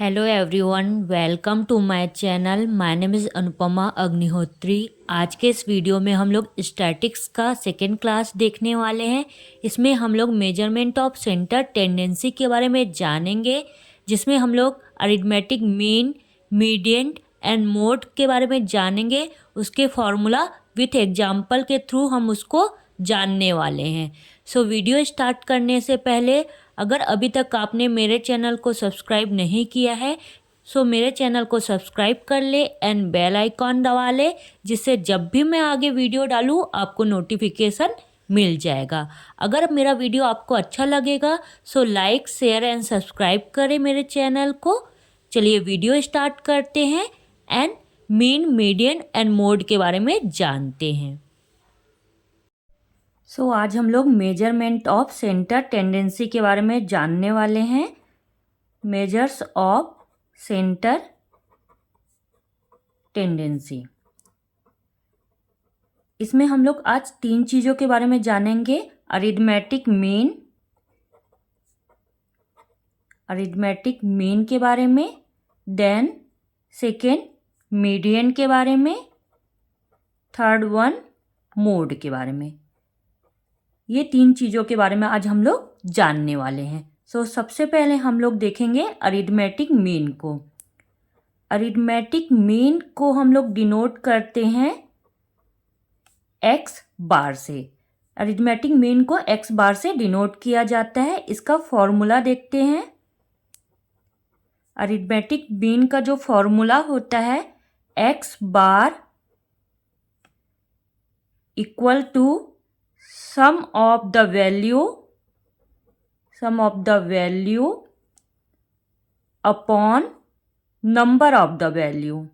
Hello everyone, welcome to my channel. My name is Anupama Agnihotri. आज के इस वीडियो में हम लोग स्टैटिक्स का सेकेंड क्लास देखने वाले हैं। इसमें हम लोग मेजरमेंट ऑफ सेंटर टेंडेंसी के बारे में जानेंगे, जिसमें हम लोग arithmetic mean, median and mode के बारे में जानेंगे। उसके फॉर्मूला विथ एग्जाम्पल के थ्रू हम उसको जानने वाले हैं। सो वीडियो स्टार्ट करने से पहले अगर अभी तक आपने मेरे चैनल को सब्सक्राइब नहीं किया है सो मेरे चैनल को सब्सक्राइब कर ले एंड बेल आइकॉन दबा ले, जिससे जब भी मैं आगे वीडियो डालूँ आपको नोटिफिकेशन मिल जाएगा। अगर मेरा वीडियो आपको अच्छा लगेगा so like, share and subscribe करें मेरे चैनल को। चलिए वीडियो स्टार्ट करते हैं and mean, median and mode के बारे में जानते हैं। आज हम लोग मेजरमेंट ऑफ सेंटर टेंडेंसी के बारे में जानने वाले हैं। मेजर्स ऑफ सेंटर टेंडेंसी, इसमें हम लोग आज 3 चीज़ों के बारे में जानेंगे। अरिथमेटिक मीन के बारे में, देन सेकेंड मीडियन के बारे में, थर्ड वन मोड के बारे में। ये 3 चीज़ों के बारे में आज हम लोग जानने वाले हैं। सबसे पहले हम लोग देखेंगे अरिथमेटिक मीन को। अरिथमेटिक मीन को हम लोग डिनोट करते हैं एक्स बार से। अरिथमेटिक मीन को एक्स बार से डिनोट किया जाता है। इसका फॉर्मूला देखते हैं। अरिथमेटिक मीन का जो फॉर्मूला होता है, x bar equal to sum of the value upon number of the value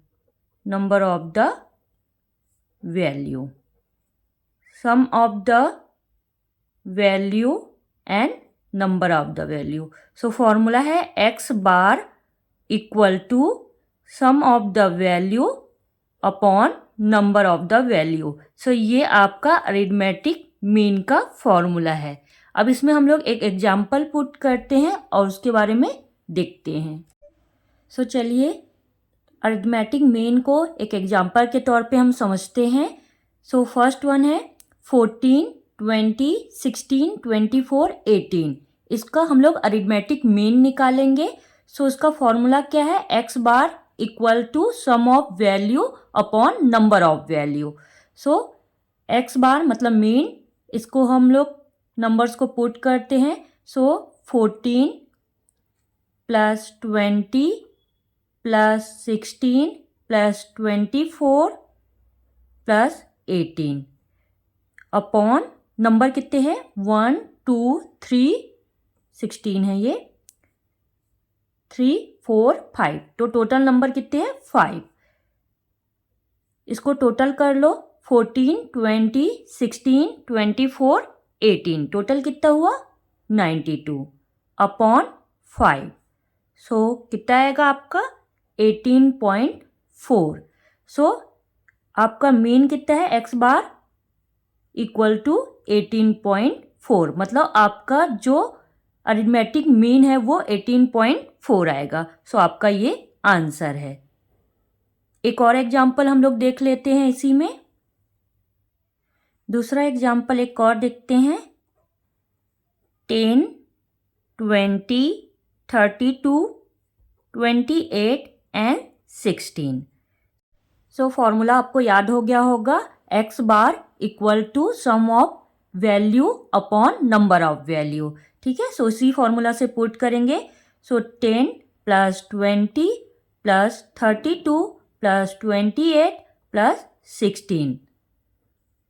sum of the value and number of the value। Formula है x bar equal to sum of the value upon number of the value। ये आपका arithmetic mean का formula है। अब इसमें हम लोग एक एग्जाम्पल पुट करते हैं और उसके बारे में देखते हैं। चलिए अरिथमेटिक मीन को एक एग्जाम्पल के तौर पे हम समझते हैं। फर्स्ट वन है 14, 20, 16, 24, 18। इसका हम लोग अरिथमेटिक मीन निकालेंगे। इसका फॉर्मूला क्या है, x bar equal to sum of value upon number of value. X bar मतलब मीन, इसको हम लोग नंबर्स को पुट करते हैं। 14 plus 20 plus 16 plus 24 plus 18 upon number कितने हैं, 1 2 3 16 है ये, 3 4 5। तो टोटल नंबर कितने हैं, 5। इसको टोटल कर लो, 14 20 16 24 18, टोटल कितना हुआ 92 अपॉन 5। कितना आएगा आपका 18.4। आपका मीन कितना है, एक्स बार इक्वल टू 18.4, मतलब आपका जो अरिथमेटिक मीन है वो 18.4 आएगा। आपका ये आंसर है। एक और एग्जाम्पल हम लोग देख लेते हैं इसी में। दूसरा एग्जाम्पल एक और देखते हैं। 10, 20, 32, 28 एंड 16। फॉर्मूला आपको याद हो गया होगा, x bar equal to sum of value upon number of value. ठीक है, इसी फॉर्मूला से पुट करेंगे। 10 plus 20 plus 32 plus 28 plus 16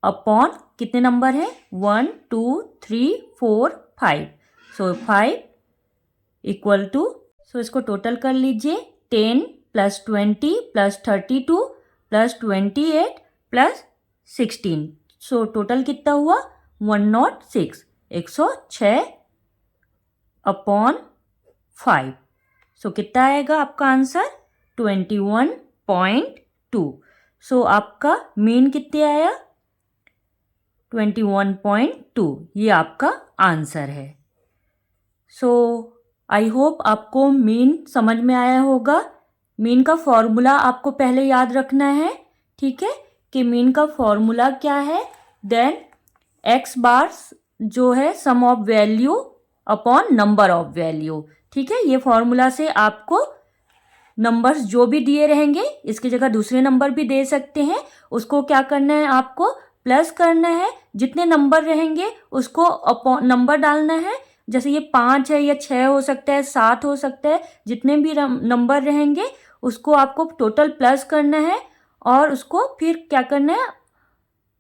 upon कितने नंबर है, 1 2 3 4 5। 5 इक्वल टू, इसको टोटल कर लीजिए, 10 plus 20 plus 32 plus 28 plus 16। Total कितना हुआ, 106, 106 अपॉन 5। कितना आएगा आपका आंसर, 21.2। आपका मीन कितने आया, 21.2। ये आपका आंसर है। आई होप आपको मीन समझ में आया होगा। मीन का फॉर्मूला आपको पहले याद रखना है, ठीक है, कि मीन का फॉर्मूला क्या है। देन एक्स बार जो है sum of value upon number of value, ठीक है। ये फॉर्मूला से आपको नंबर्स जो भी दिए रहेंगे, इसकी जगह दूसरे नंबर भी दे सकते हैं, उसको क्या करना है, आपको प्लस करना है। जितने नंबर रहेंगे उसको अपॉन नंबर डालना है। जैसे ये 5 है या 6 हो सकता है, 7 हो सकता है, जितने भी नंबर रहेंगे उसको आपको टोटल प्लस करना है और उसको फिर क्या करना है,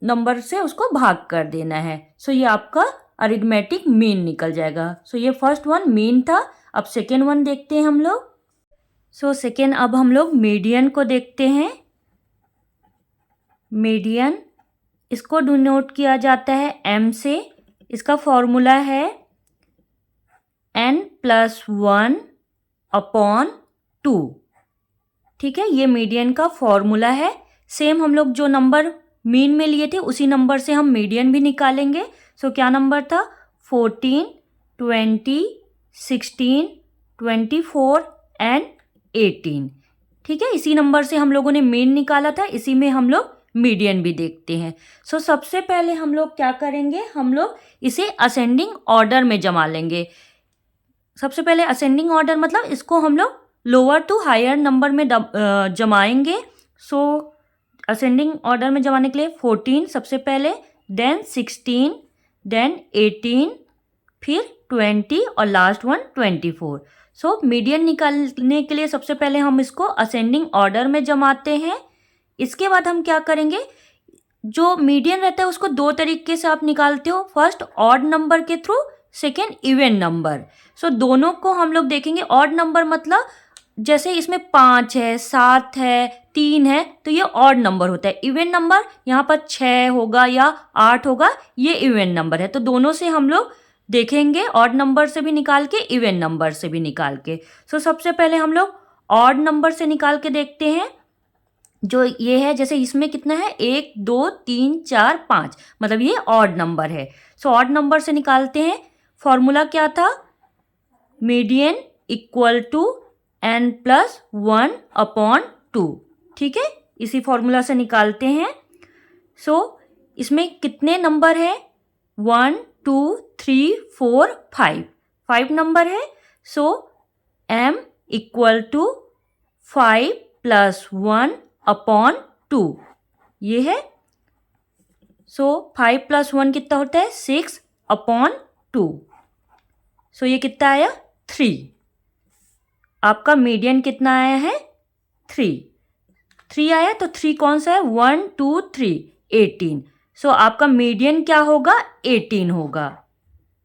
नंबर से उसको भाग कर देना है। सो ये आपका अरिथमेटिक मीन निकल जाएगा। सो ये फर्स्ट वन मीन था। अब सेकेंड वन देखते हैं हम लोग। सो सेकेंड अब हम लोग मीडियन को देखते हैं। मीडियन, इसको डिनोट किया जाता है m से। इसका फॉर्मूला है n+1 अपॉन 2, ठीक है। ये मीडियन का फॉर्मूला है। सेम हम लोग जो नंबर मीन में लिए थे उसी नंबर से हम मीडियन भी निकालेंगे। सो क्या नंबर था, 14, 20, 16, 24 एंड 18, ठीक है। इसी नंबर से हम लोगों ने मीन निकाला था, इसी में हम लोग मीडियन भी देखते हैं। सो सबसे पहले हम लोग क्या करेंगे, हम लोग इसे असेंडिंग ऑर्डर में जमा लेंगे। सबसे पहले असेंडिंग ऑर्डर मतलब इसको हम लोग लोअर टू हायर नंबर में जमाएंगे। सो असेंडिंग ऑर्डर में जमाने के लिए 14 सबसे पहले, देन 16, देन 18, फिर 20 और लास्ट वन 24। सो मीडियन निकालने के लिए सबसे पहले हम इसको असेंडिंग ऑर्डर में जमाते हैं। इसके बाद हम क्या करेंगे, जो मीडियन रहता है उसको दो तरीके से आप निकालते हो, फर्स्ट ऑड नंबर के थ्रू, सेकेंड इवन नंबर। सो दोनों को हम लोग देखेंगे। ऑड नंबर मतलब जैसे इसमें 5 है, 7 है, 3 है, तो ये ऑड नंबर होता है। इवन नंबर यहाँ पर 6 होगा या 8 होगा, ये इवन नंबर है। तो दोनों से हम लोग देखेंगे, ऑड नंबर से भी निकाल के, इवन नंबर से भी निकाल के। सो सबसे पहले हम लोग ऑड नंबर से निकाल के देखते हैं। जो ये है, जैसे इसमें कितना है, 1 2 3 4 5, मतलब ये ऑड नंबर है। सो ऑड नंबर से निकालते हैं। फॉर्मूला क्या था, median equal to n+1 upon 2, ठीक है। इसी फॉर्मूला से निकालते हैं। सो इसमें कितने नंबर है, 1 2 3 4 5 नंबर है। सो m इक्वल टू 5+1 अपॉन 2 ये है। सो 5+1 कितना होता है, 6 अपॉन 2। सो ये कितना आया, 3। आपका मीडियन कितना आया है, 3 आया। तो 3 कौन सा है, 1 2 3 18। सो आपका मीडियन क्या होगा, 18 होगा,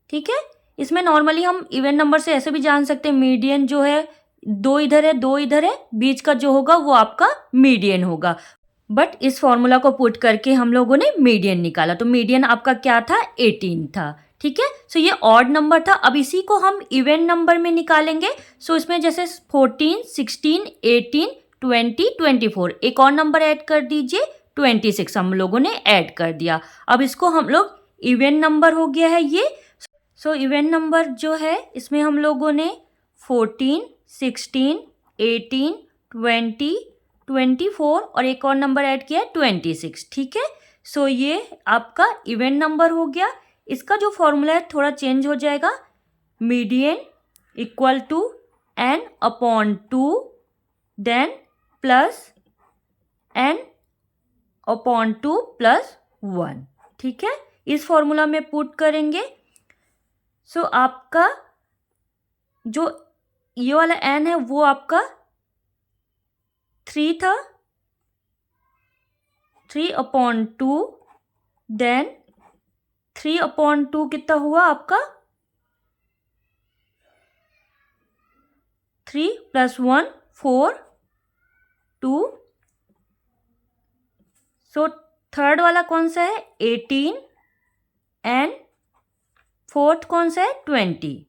ठीक है। इसमें नॉर्मली हम इवन नंबर से ऐसे भी जान सकते हैं, मीडियन जो है 2 इधर है 2 इधर है, बीच का जो होगा वो आपका मीडियन होगा। बट इस फॉर्मूला को पुट करके हम लोगों ने मीडियन निकाला, तो मीडियन आपका क्या था, 18 था, ठीक है। सो ये ऑड नंबर था। अब इसी को हम इवन नंबर में निकालेंगे। सो इसमें जैसे 14 16 18 20 24, एक और नंबर ऐड कर दीजिए, 26 हम लोगों ने ऐड कर दिया। अब इसको हम लोग इवन नंबर हो गया है ये। सो इवन नंबर जो है इसमें हम लोगों ने 14 16 18 20 24 और एक और नंबर ऐड किया है 26, ठीक है। सो ये आपका इवन नंबर हो गया। इसका जो फॉर्मूला है थोड़ा चेंज हो जाएगा, median equal to n upon 2 then plus n upon 2 plus 1, ठीक है। इस फॉर्मूला में पुट करेंगे। सो आपका जो ये वाला n है वो आपका 3 था, 3 अपॉन 2 देन 3 अपॉन 2 कितना हुआ आपका, 3 + 1 4 2। सो थर्ड वाला कौन सा है, 18 एंड फोर्थ कौन सा है, 20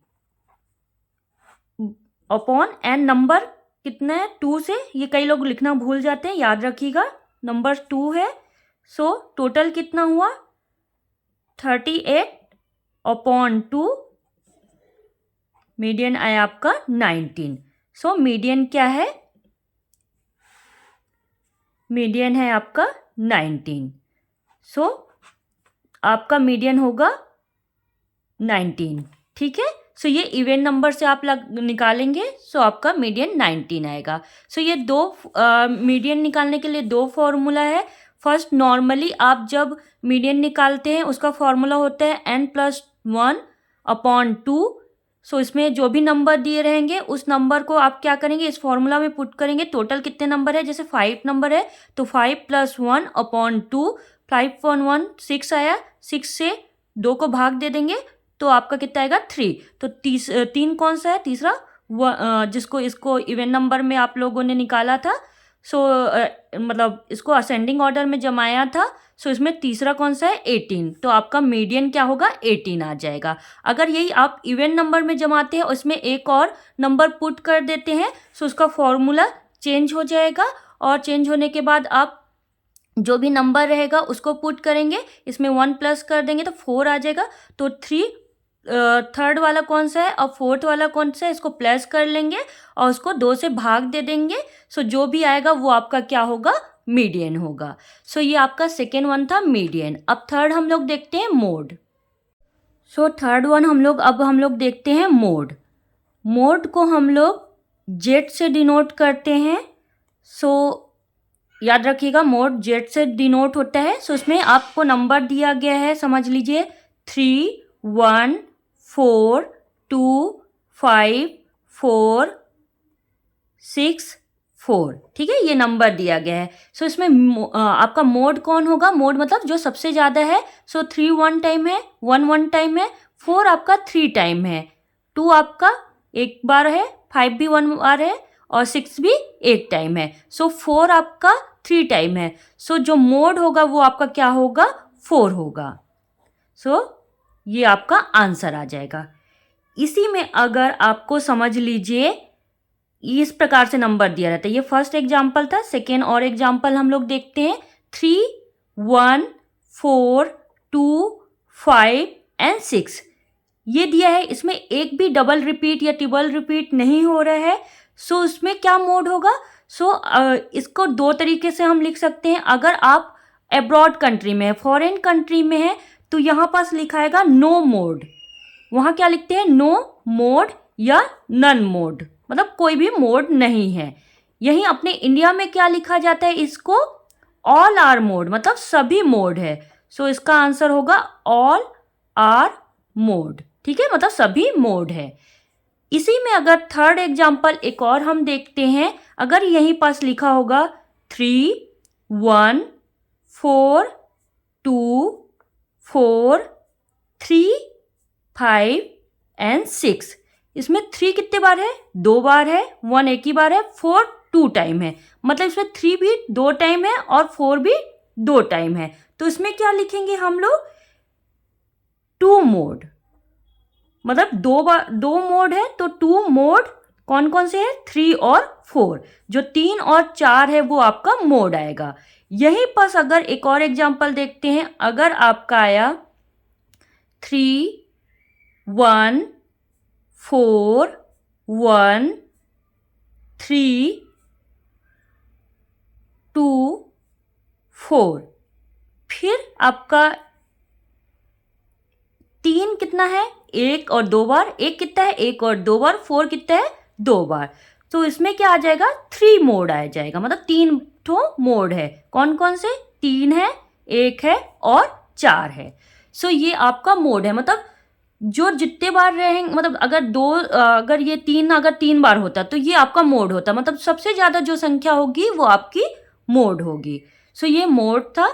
अपॉन एन नंबर कितना है, 2 से। ये कई लोग लिखना भूल जाते हैं, याद रखिएगा नंबर 2 है। सो टोटल कितना हुआ, 38 अपॉन 2 मीडियन आया आपका 19। सो मीडियन क्या है? मीडियन है आपका 19। सो आपका मीडियन होगा 19, ठीक है। सो ये इवन नंबर से आप निकालेंगे, सो आपका मीडियन 19 आएगा। सो ये दो मीडियन निकालने के लिए दो फॉर्मूला है। फर्स्ट, नॉर्मली आप जब मीडियन निकालते हैं उसका फॉर्मूला होता है n+1/2। सो इसमें जो भी नंबर दिए रहेंगे उस नंबर को आप क्या करेंगे, इस फॉर्मूला में पुट करेंगे। टोटल कितने नंबर है, जैसे 5 नंबर है तो 5 + 1/2, 5 × 1 6 आया, 6 से 2 को भाग दे देंगे तो आपका कितना आएगा 3। तो 3 कौन सा है, तीसरा, जिसको इसको इवन नंबर में आप लोगों ने निकाला था। सो मतलब इसको असेंडिंग ऑर्डर में जमाया था। सो इसमें तीसरा कौन सा है, 18। तो आपका मीडियन क्या होगा, 18 आ जाएगा। अगर यही आप इवन नंबर में जमाते हैं, उसमें एक और नंबर पुट कर देते हैं, सो उसका फॉर्मूला चेंज हो जाएगा। और चेंज होने के बाद आप जो भी नंबर रहेगा उसको पुट करेंगे, इसमें 1 प्लस कर देंगे तो 4 आ जाएगा। तो 3 थर्ड वाला कौन सा है और फोर्थ वाला कौन सा है, इसको प्लस कर लेंगे और उसको 2 से भाग दे देंगे। सो जो भी आएगा वो आपका क्या होगा, मीडियन होगा। सो ये आपका सेकेंड वन था मीडियन। अब थर्ड हम लोग देखते हैं मोड। सो थर्ड वन हम लोग देखते हैं मोड। मोड को हम लोग जेड से डिनोट करते हैं। सो याद रखिएगा, मोड जेड से डिनोट होता है। सो इसमें आपको नंबर दिया गया है, समझ लीजिए 3 1 4 2 5 4 6 4, ठीक है, ये नंबर दिया गया है। सो इसमें आपका मोड कौन होगा, मोड मतलब जो सबसे ज़्यादा है। सो 3 1 टाइम है, 1 1 टाइम है, 4 आपका 3 टाइम है, 2 आपका एक बार है, 5 भी 1 बार है और 6 भी एक टाइम है। सो 4 आपका 3 टाइम है। सो जो मोड होगा वो आपका क्या होगा, 4 होगा। सो ये आपका आंसर आ जाएगा। इसी में अगर आपको समझ लीजिए इस प्रकार से नंबर दिया रहता है, ये फर्स्ट एग्जाम्पल था। सेकेंड और एग्जाम्पल हम लोग देखते हैं, 3 1 4 2 5 एंड 6 ये दिया है। इसमें एक भी डबल रिपीट या ट्रिपल रिपीट नहीं हो रहा है। सो इसमें क्या मोड होगा, सो इसको दो तरीके से हम लिख सकते हैं। अगर आप अब्रॉड कंट्री में है, फॉरेन कंट्री में है, तो यहाँ पास लिखाएगा नो मोड। वहाँ क्या लिखते हैं, नो मोड या नन मोड, मतलब कोई भी मोड नहीं है। यहीं अपने इंडिया में क्या लिखा जाता है, इसको ऑल आर मोड, मतलब सभी मोड है। सो इसका आंसर होगा ऑल आर मोड, ठीक है, मतलब सभी मोड है। इसी में अगर थर्ड एग्जाम्पल एक और हम देखते हैं, अगर यहीं पास लिखा होगा 3 1 4 2 4 3 5 एंड 6, इसमें 3 कितने बार है, 2 बार है, 1 एक ही बार है, 4 2 टाइम है, मतलब इसमें 3 भी 2 टाइम है और 4 भी 2 टाइम है। तो इसमें क्या लिखेंगे हम लोग, 2 मोड, मतलब 2 मोड है तो 2 मोड कौन कौन से है, 3 और 4। जो 3 और 4 है वो आपका मोड आएगा। यहीं पास अगर एक और एग्जांपल देखते हैं, अगर आपका आया 3 1 4 1 3 2 4, फिर आपका 3 कितना है, 1 और 2 बार, 1 कितना है, 1 और 2 बार, 4 कितना है, 2 बार। तो इसमें क्या आ जाएगा, 3 मोड आ जाएगा, मतलब 3 ठो मोड है। कौन कौन से, 3 है, 1 है और 4 है। सो ये आपका मोड है, मतलब जो जितने बार रहेंगे, मतलब अगर ये 3 अगर 3 बार होता तो ये आपका मोड होता, मतलब सबसे ज़्यादा जो संख्या होगी वो आपकी मोड होगी। सो ये मोड था।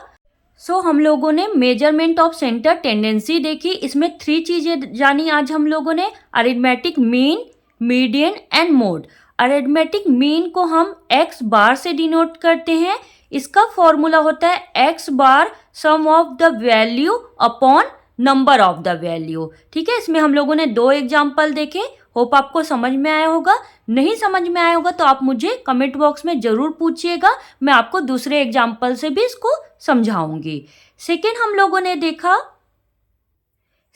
सो हम लोगों ने मेजरमेंट ऑफ सेंटर टेंडेंसी देखी। इसमें 3 चीज़ें जानी आज हम लोगों ने, arithmetic mean, median and mode. Arithmetic mean को हम x बार से डिनोट करते हैं। इसका फॉर्मूला होता है x bar sum of the value upon number of the value, ठीक है। इसमें हम लोगों ने 2 एग्जाम्पल देखे, होप आपको समझ में आया होगा। नहीं समझ में आया होगा तो आप मुझे कमेंट बॉक्स में ज़रूर पूछिएगा, मैं आपको दूसरे एग्जाम्पल से भी इसको समझाऊंगी। सेकेंड हम लोगों ने देखा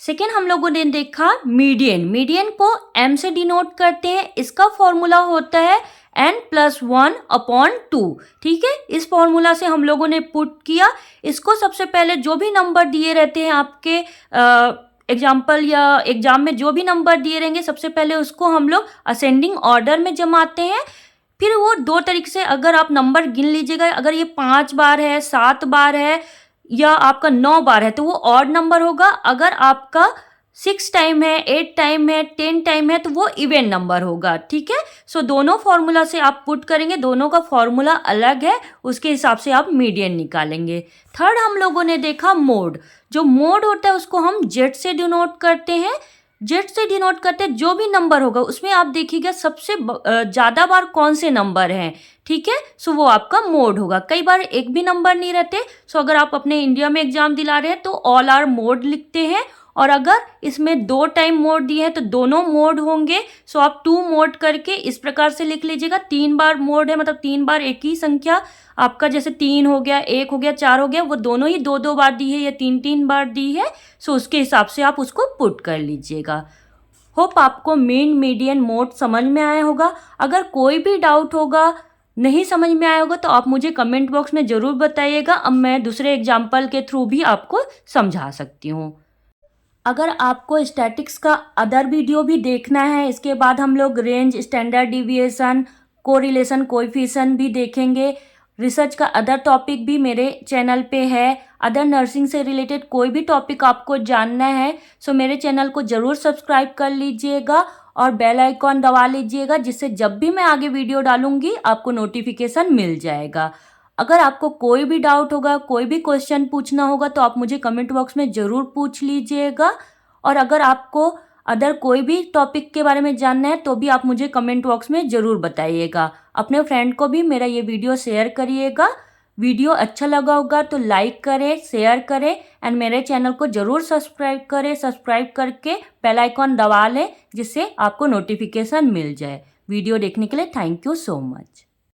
सेकेंड हम लोगों ने देखा मीडियन। मीडियन को m से डिनोट करते हैं। इसका फॉर्मूला होता है n+1/2। ठीक है, इस फॉर्मूला से हम लोगों ने पुट किया। इसको सबसे पहले जो भी नंबर दिए रहते हैं आपके एग्जाम्पल या एग्जाम में जो भी नंबर दिए रहेंगे, सबसे पहले उसको हम लोग असेंडिंग ऑर्डर में जमाते हैं। फिर वो दो तरीके से अगर आप नंबर गिन लीजिएगा, अगर ये 5 बार है, 7 बार है या आपका 9 बार है तो वो ऑड नंबर होगा। अगर आपका 6 टाइम है, 8 टाइम है, 10 टाइम है तो वो इवन नंबर होगा। ठीक है, सो दोनों फॉर्मूला से आप पुट करेंगे, दोनों का फॉर्मूला अलग है, उसके हिसाब से आप मीडियन निकालेंगे। थर्ड हम लोगों ने देखा मोड। जो मोड होता है उसको हम जेड से डिनोट करते हैं। जेड से डिनोट करते हैं जो भी नंबर होगा उसमें आप देखिएगा सबसे ज़्यादा बार कौन से नंबर हैं। ठीक है, सो वो आपका मोड होगा। कई बार एक भी नंबर नहीं रहते, सो अगर आप अपने इंडिया में एग्जाम दिला रहे हैं तो ऑल आर मोड लिखते हैं, और अगर इसमें 2 टाइम मोड दिए हैं तो दोनों मोड होंगे। सो आप 2 मोड करके इस प्रकार से लिख लीजिएगा। 3 बार मोड है मतलब 3 बार एक ही संख्या आपका, जैसे 3 हो गया, 1 हो गया, 4 हो गया, वो दोनों ही 2-2 बार दी है या 3-3 बार दी है। सो उसके हिसाब से आप उसको पुट कर लीजिएगा। होप आपको मीन, मीडियन, मोड समझ में आया होगा। अगर कोई भी डाउट होगा, नहीं समझ में आया होगा तो आप मुझे कमेंट बॉक्स में ज़रूर बताइएगा। अब मैं दूसरे एग्जाम्पल के थ्रू भी आपको समझा सकती हूँ। अगर आपको स्टैटिक्स का अदर वीडियो भी देखना है, इसके बाद हम लोग range, standard deviation, correlation, coefficient भी देखेंगे। रिसर्च का अदर टॉपिक भी मेरे चैनल पे है। अदर नर्सिंग से रिलेटेड कोई भी टॉपिक आपको जानना है सो मेरे चैनल को ज़रूर सब्सक्राइब कर लीजिएगा और बेल आइकॉन दबा लीजिएगा, जिससे जब भी मैं आगे वीडियो डालूंगी आपको नोटिफिकेशन मिल जाएगा। अगर आपको कोई भी डाउट होगा, कोई भी क्वेश्चन पूछना होगा तो आप मुझे कमेंट बॉक्स में ज़रूर पूछ लीजिएगा। और अगर आपको अदर कोई भी टॉपिक के बारे में जानना है तो भी आप मुझे कमेंट बॉक्स में ज़रूर बताइएगा। अपने फ्रेंड को भी मेरा ये वीडियो शेयर करिएगा। वीडियो अच्छा लगा होगा तो लाइक करें, शेयर करें एंड मेरे चैनल को ज़रूर सब्सक्राइब करें। सब्सक्राइब करके बेल आइकॉन दबा लें जिससे आपको नोटिफिकेशन मिल जाए। वीडियो देखने के लिए थैंक यू सो मच।